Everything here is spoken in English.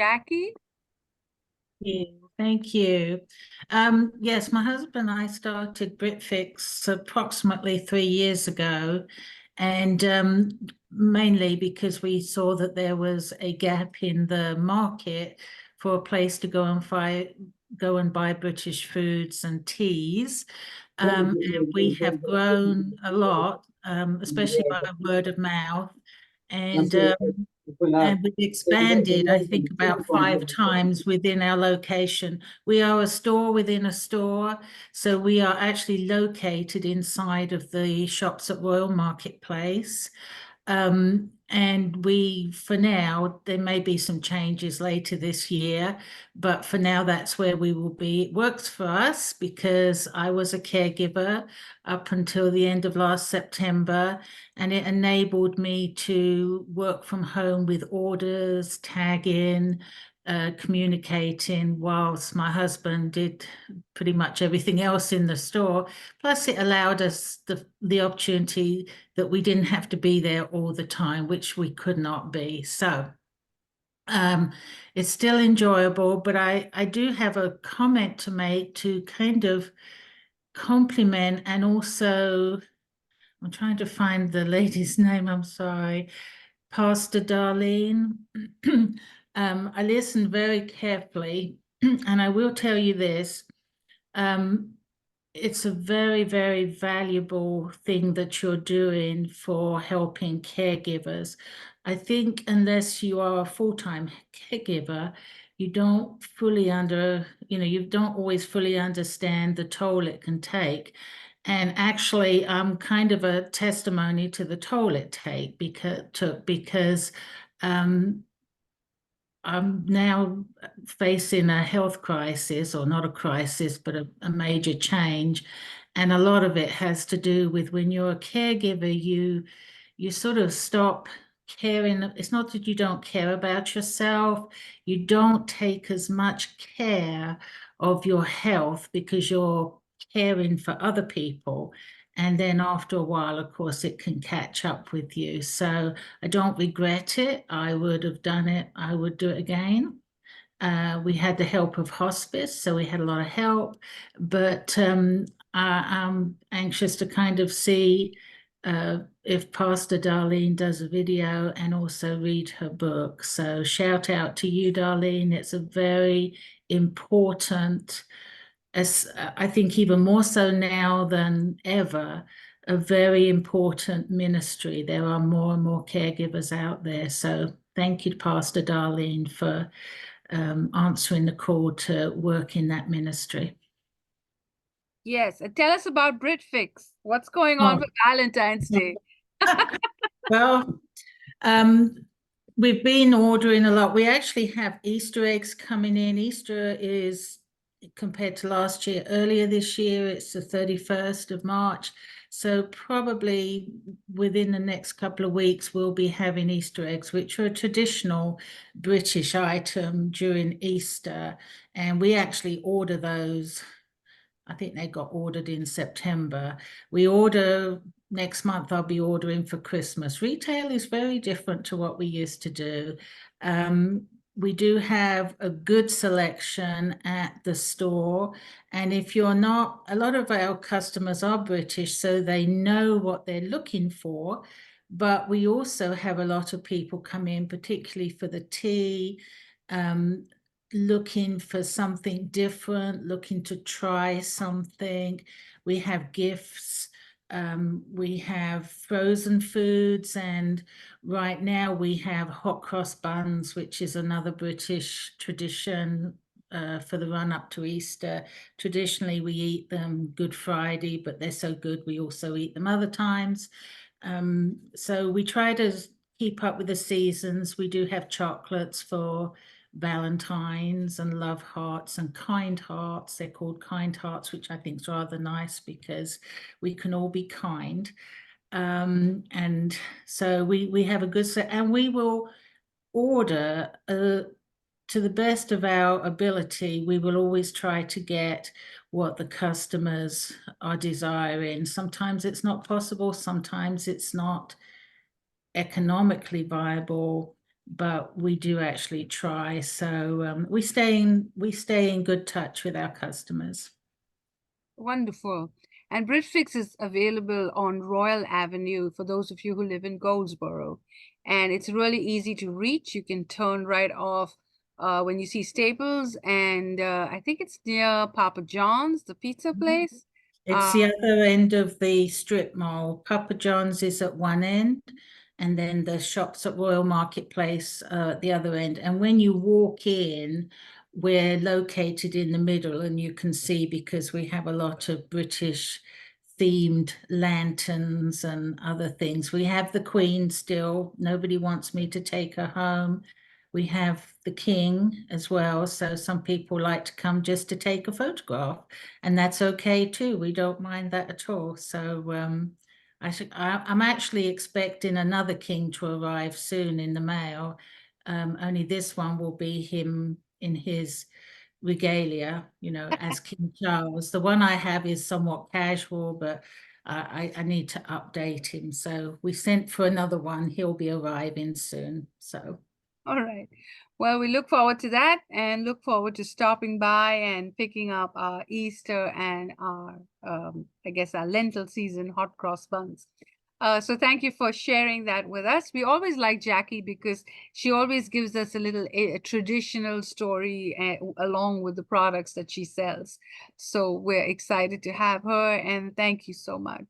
Jackie. Thank you. Yes, my husband and I started BritFix approximately 3 years ago, and mainly because we saw that there was a gap in the market for a place to go and buy British foods and teas. And we have grown a lot, especially by word of mouth. And we've expanded, I think, about 5 times within our location. We are a store within a store, so we are actually located inside of the shops at Royal Marketplace. And for now, there may be some changes later this year, but for now, that's where we will be. It works for us because I was a caregiver up until the end of last September, and it enabled me to work from home with orders, tagging, communicating, whilst my husband did pretty much everything else in the store. Plus, it allowed us the opportunity that we didn't have to be there all the time, which we could not be. So it's still enjoyable, but I do have a comment to make to kind of compliment, and also I'm trying to find the lady's name, I'm sorry, Pastor Darlene. I listened very carefully, and I will tell you this. Um, it's a very, very valuable thing that you're doing for helping caregivers. I think unless you are a full-time caregiver, you don't always fully understand the toll it can take. And actually, I'm kind of a testimony to the toll it took because um, I'm now facing a health crisis, or not a crisis, but a major change. And a lot of it has to do with when you're a caregiver, you sort of stop caring. It's not that you don't care about yourself, you don't take as much care of your health because you're caring for other people. And then after a while, of course, it can catch up with you. So I don't regret it. I would have done it. I would do it again. We had the help of hospice, so we had a lot of help. But I'm anxious to kind of see if Pastor Darlene does a video and also read her book. So shout out to you, Darlene. It's a very important, as I think even more so now than ever, a very important ministry. There are more and more caregivers out there. So thank you, Pastor Darlene, for answering the call to work in that ministry. Yes, and tell us about BritFix. What's going on Oh, for Valentine's Day? well, um, we've been ordering a lot. We actually have Easter eggs coming in. Easter is, compared to last year, earlier this year, it's the 31st of March. So probably within the next couple of weeks, we'll be having Easter eggs, which are a traditional British item during Easter. And we actually order those. I think they got ordered in September. We order next month, I'll be ordering for Christmas. Retail is very different to what we used to do. We do have a good selection at the store. And if you're not, a lot of our customers are British, so they know what they're looking for. But we also have a lot of people come in, particularly for the tea, um, looking for something different, looking to try something. We have gifts. We have frozen foods, and right now we have hot cross buns, which is another British tradition for the run up to Easter. Traditionally, we eat them Good Friday, but they're so good we also eat them other times. So we try to keep up with the seasons. We do have chocolates for Valentines and love hearts and kind hearts. They're called kind hearts, which I think is rather nice because we can all be kind. And so we have a good set, and we will order to the best of our ability. We will always try to get what the customers are desiring. Sometimes it's not possible, sometimes it's not economically viable, but we do actually try. So we stay in good touch with our customers. Wonderful. And Britfix is available on Royal Avenue for those of you who live in Goldsboro. And it's really easy to reach. You can turn right off when you see Staples, and I think it's near Papa John's, the pizza place. It's the other end of the strip mall. Papa John's is at one end, and then the shops at Royal Marketplace at the other end. And when you walk in, we're located in the middle, and you can see because we have a lot of British themed lanterns and other things. We have the Queen still. Nobody wants me to take her home. We have the King as well. So some people like to come just to take a photograph, and that's okay too. We don't mind that at all. So I'm actually expecting another king to arrive soon in the mail. Only this one will be him in his regalia, as King Charles. The one I have is somewhat casual, but I need to update him. So we sent for another one. He'll be arriving soon. So. All right. Well, we look forward to that and look forward to stopping by and picking up our Easter and our, I guess, our lentil season hot cross buns. So thank you for sharing that with us. We always like Jackie because she always gives us a little traditional story along with the products that she sells. So we're excited to have her, and thank you so much.